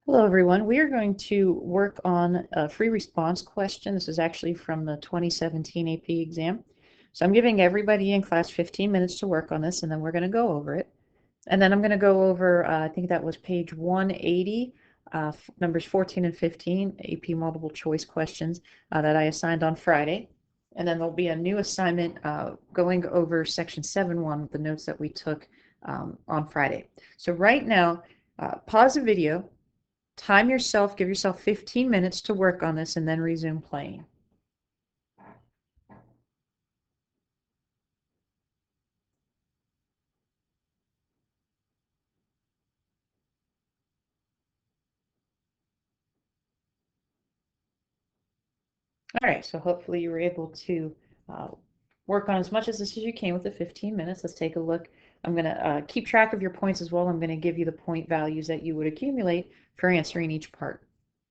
Hello, everyone. We are going to work on a free response question. This is actually from the 2017 AP exam. So I'm giving everybody in class 15 minutes to work on this, and then we're going to go over it. And then I'm going to go over, I think that was page 180, numbers 14 and 15, AP multiple choice questions that I assigned on Friday. And then there'll be a new assignment going over section 7.1 with the notes that we took on Friday. So right now, pause the video. Time yourself, give yourself 15 minutes to work on this, and then resume playing. All right, so hopefully you were able to work on as much as this as you can with the 15 minutes. Let's take a look. I'm going to keep track of your points as well. I'm going to give you the point values that you would accumulate for answering each part.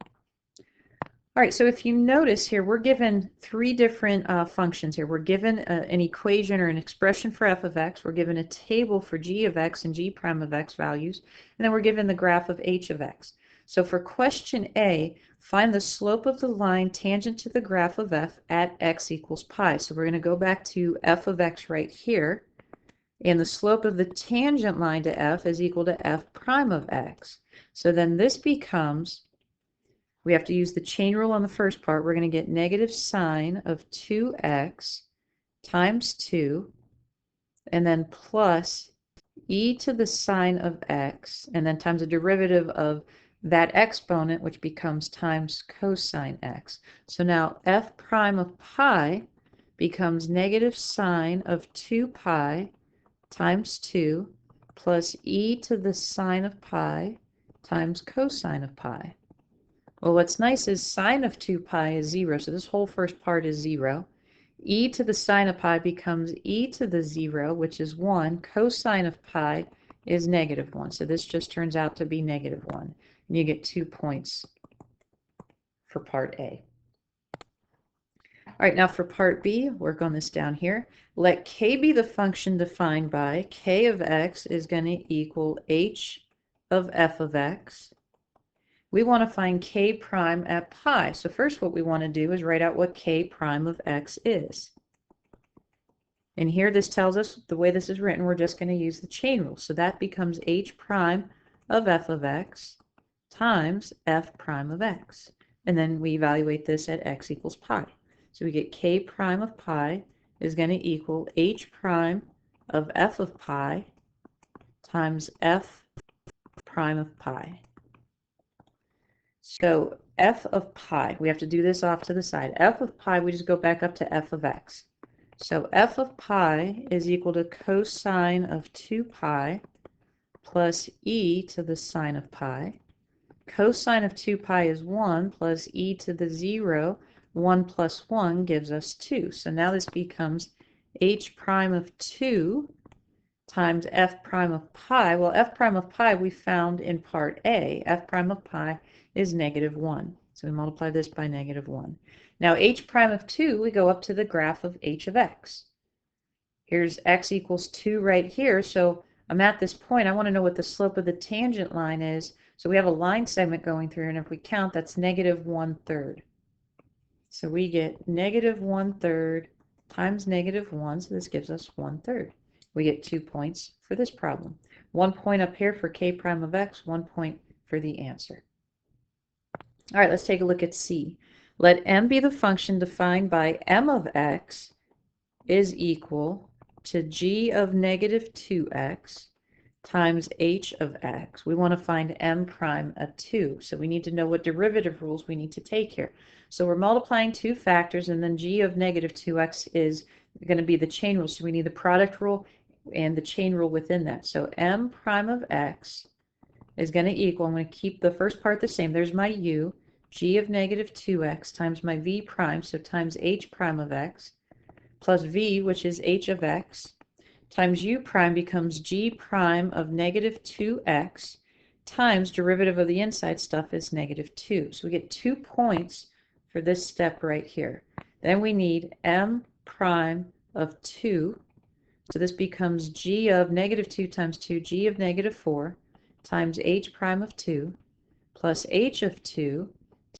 All right, so if you notice here, we're given three different functions here. We're given an equation or an expression for f of x. We're given a table for g of x and g prime of x values. And then we're given the graph of h of x. So for question A, find the slope of the line tangent to the graph of f at x equals pi. So we're going to go back to f of x right here. And the slope of the tangent line to f is equal to f prime of x. So then this becomes, we have to use the chain rule on the first part. We're going to get negative sine of 2x times 2, and then plus e to the sine of x, and then times the derivative of that exponent, which becomes times cosine x. So now f prime of pi becomes negative sine of 2 pi times 2 plus e to the sine of pi times cosine of pi. Well, what's nice is sine of 2 pi is 0, so this whole first part is 0. E to the sine of pi becomes e to the 0, which is 1. Cosine of pi is negative 1, so this just turns out to be negative 1. And you get 2 points for part A. All right, now for part B, work on this down here. Let k be the function defined by k of x is going to equal h of f of x. We want to find k prime at pi. So first what we want to do is write out what k prime of x is. And here this tells us, the way this is written, we're just going to use the chain rule. So that becomes h prime of f of x times f prime of x. And then we evaluate this at x equals pi. So we get k prime of pi is going to equal h prime of f of pi times f prime of pi. So f of pi, we have to do this off to the side. F of pi, we just go back up to f of x. So f of pi is equal to cosine of 2 pi plus e to the sine of pi. Cosine of 2 pi is 1 plus e to the 0. 1 plus 1 gives us 2. So now this becomes h prime of 2 times f prime of pi. Well, f prime of pi we found in part A. F prime of pi is negative 1. So we multiply this by negative 1. Now h prime of 2, we go up to the graph of h of x. Here's x equals 2 right here. So I'm at this point. I want to know what the slope of the tangent line is. So we have a line segment going through, and if we count, that's negative 1/3. So we get negative 1/3 times negative 1. So this gives us 1/3. We get 2 points for this problem. 1 point up here for k prime of x, 1 point for the answer. All right, let's take a look at C. Let m be the function defined by m of x is equal to g of negative 2x times h of x. We want to find m prime at 2. So we need to know what derivative rules we need to take here. So we're multiplying two factors, and then g of negative 2x is going to be the chain rule. So we need the product rule and the chain rule within that. So m prime of x is going to equal, I'm going to keep the first part the same. There's my u, g of negative 2x times my v prime, so times h prime of x, plus v, which is h of x, times u prime becomes g prime of negative 2x times derivative of the inside stuff is negative 2. So we get 2 points for this step right here. Then we need m prime of 2. So this becomes g of negative 2 times 2, g of negative 4 times h prime of 2 plus h of 2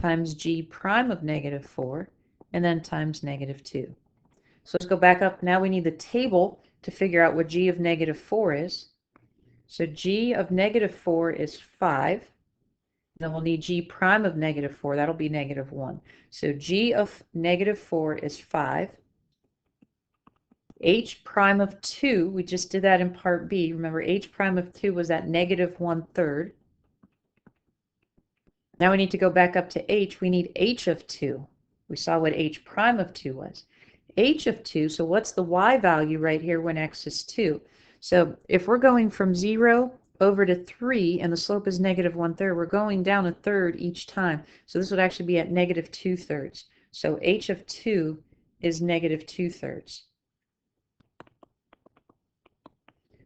times g prime of negative 4, and then times negative 2. So let's go back up. Now we need the table to figure out what g of negative 4 is. So g of negative 4 is 5. Then we'll need g prime of negative 4. That'll be negative 1. So g of negative 4 is 5. H prime of 2, we just did that in part B. Remember, h prime of 2 was at negative 1/3. Now we need to go back up to h. We need h of 2. We saw what h prime of 2 was. H of 2, so what's the y value right here when x is 2? So if we're going from 0 over to 3 and the slope is negative 1/3, we're going down 1/3 each time. So this would actually be at negative 2/3. So h of 2 is negative 2/3.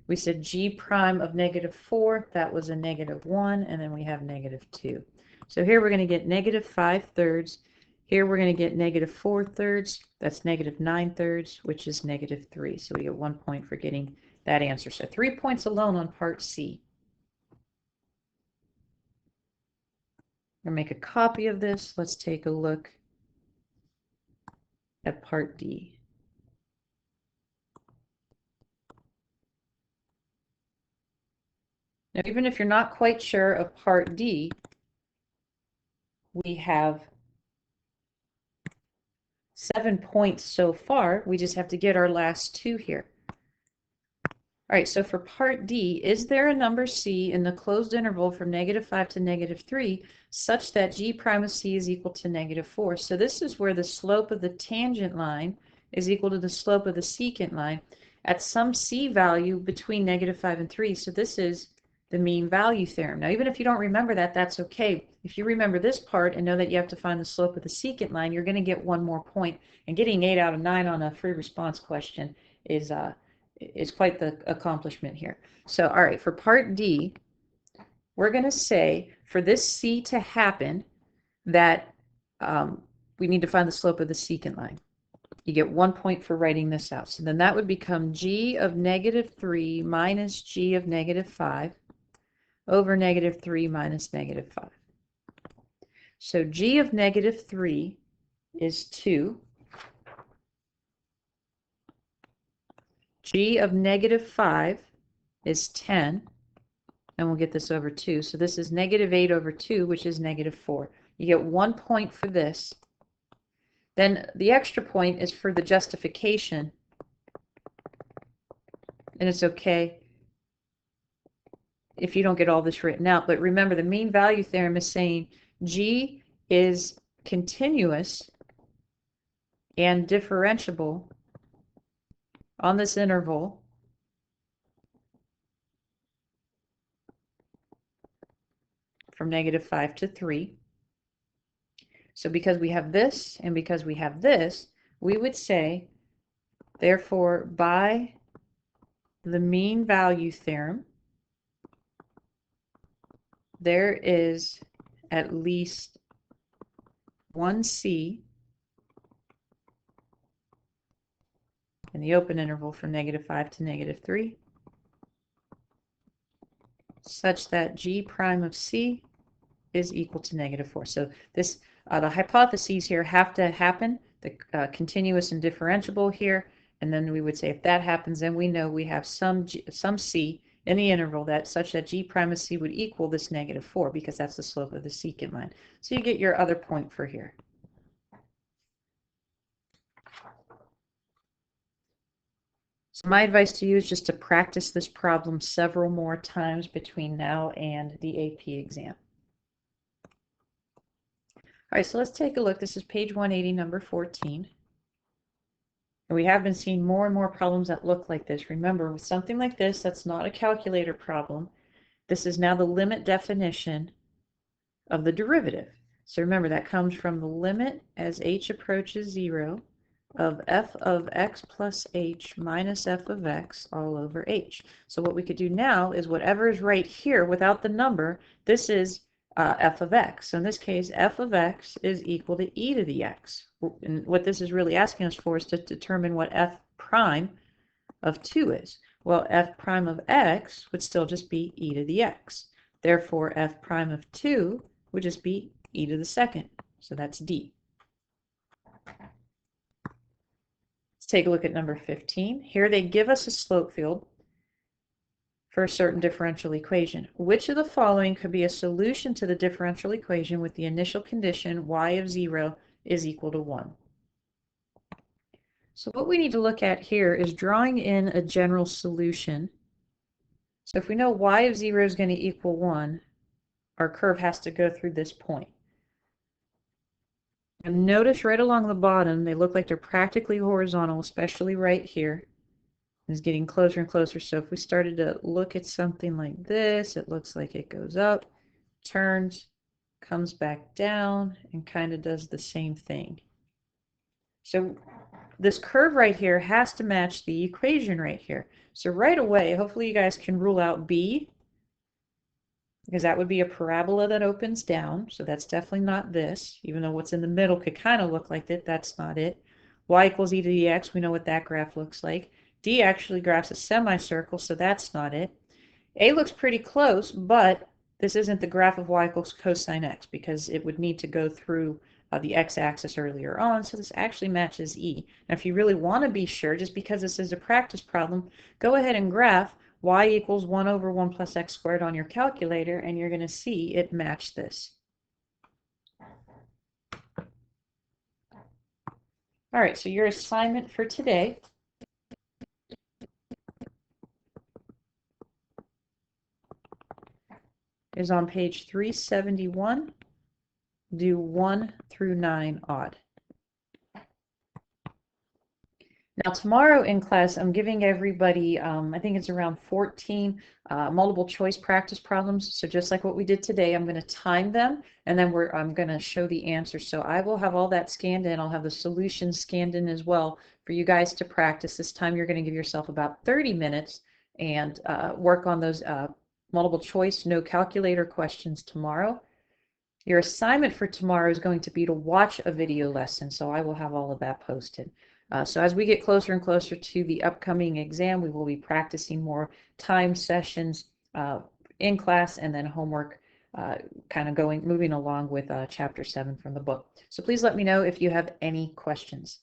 We said g prime of negative 4, that was a negative 1, and then we have negative 2. So here we're going to get negative 5/3. Here we're going to get negative 4/3. That's negative 9/3, which is negative 3. So we get 1 point for getting that answer. So 3 points alone on part C. I'm going to make a copy of this. Let's take a look at part D. Now, even if you're not quite sure of part D, we have 7 points so far. We just have to get our last 2 here. All right, so for part D, is there a number C in the closed interval from negative 5 to negative 3 such that g prime of C is equal to negative 4? So this is where the slope of the tangent line is equal to the slope of the secant line at some C value between negative 5 and 3. So this is the mean value theorem. Now, even if you don't remember that, that's okay. If you remember this part and know that you have to find the slope of the secant line, you're going to get 1 more point. And getting 8 out of 9 on a free response question is quite the accomplishment here. So, all right, for part D, we're going to say for this C to happen that we need to find the slope of the secant line. You get 1 point for writing this out. So then that would become g of negative 3 minus g of negative 5 over negative 3 minus negative 5. So g of negative 3 is 2. G of negative 5 is 10. And we'll get this over 2. So this is negative 8 over 2, which is negative 4. You get 1 point for this. Then the extra point is for the justification. And it's okay if you don't get all this written out. But remember, the mean value theorem is saying G is continuous and differentiable on this interval from negative 5 to 3. So because we have this and because we have this, we would say, therefore, by the mean value theorem, there is at least one C in the open interval from negative 5 to negative 3, such that g prime of C is equal to negative 4. So this, the hypotheses here have to happen, the continuous and differentiable here, and then we would say if that happens, then we know we have some C in the interval that such that g prime of C would equal this negative 4, because that's the slope of the secant line. So you get your other point for here. So my advice to you is just to practice this problem several more times between now and the AP exam. All right, so let's take a look. This is page 180, number 14. And we have been seeing more and more problems that look like this. Remember, with something like this, that's not a calculator problem. This is now the limit definition of the derivative. So remember, that comes from the limit as h approaches 0 of f of x plus h minus f of x all over h. So what we could do now is whatever is right here without the number, this is f of x. So in this case, f of x is equal to e to the x. And what this is really asking us for is to determine what f prime of 2 is. Well, f prime of x would still just be e to the x. Therefore, f prime of 2 would just be e to the second. So that's d. Let's take a look at number 15. Here they give us a slope field for a certain differential equation. Which of the following could be a solution to the differential equation with the initial condition y of 0 is equal to 1? So what we need to look at here is drawing in a general solution. So if we know y of 0 is going to equal 1, our curve has to go through this point. And notice right along the bottom, they look like they're practically horizontal, especially right here. It's getting closer and closer. So if we started to look at something like this, it looks like it goes up, turns, comes back down, and kind of does the same thing. So this curve right here has to match the equation right here. So right away, hopefully you guys can rule out B, because that would be a parabola that opens down. So that's definitely not this, even though what's in the middle could kind of look like it. That's not it. Y equals e to the x, we know what that graph looks like. D actually graphs a semicircle, so that's not it. A looks pretty close, but this isn't the graph of y equals cosine x, because it would need to go through the x-axis earlier on, so this actually matches E. Now if you really want to be sure, just because this is a practice problem, go ahead and graph y equals 1 over 1 plus x squared on your calculator, and you're going to see it match this. All right, so your assignment for today is on page 371. Do 1 through 9 odd. Now tomorrow in class, I'm giving everybody, I think it's around 14 multiple choice practice problems. So just like what we did today, I'm going to time them, and then I'm going to show the answers. So I will have all that scanned in. I'll have the solutions scanned in as well for you guys to practice. This time you're going to give yourself about 30 minutes and work on those multiple choice, no calculator questions tomorrow. Your assignment for tomorrow is going to be to watch a video lesson, so I will have all of that posted. So as we get closer and closer to the upcoming exam, we will be practicing more time sessions in class, and then homework kind of moving along with chapter 7 from the book. So please let me know if you have any questions.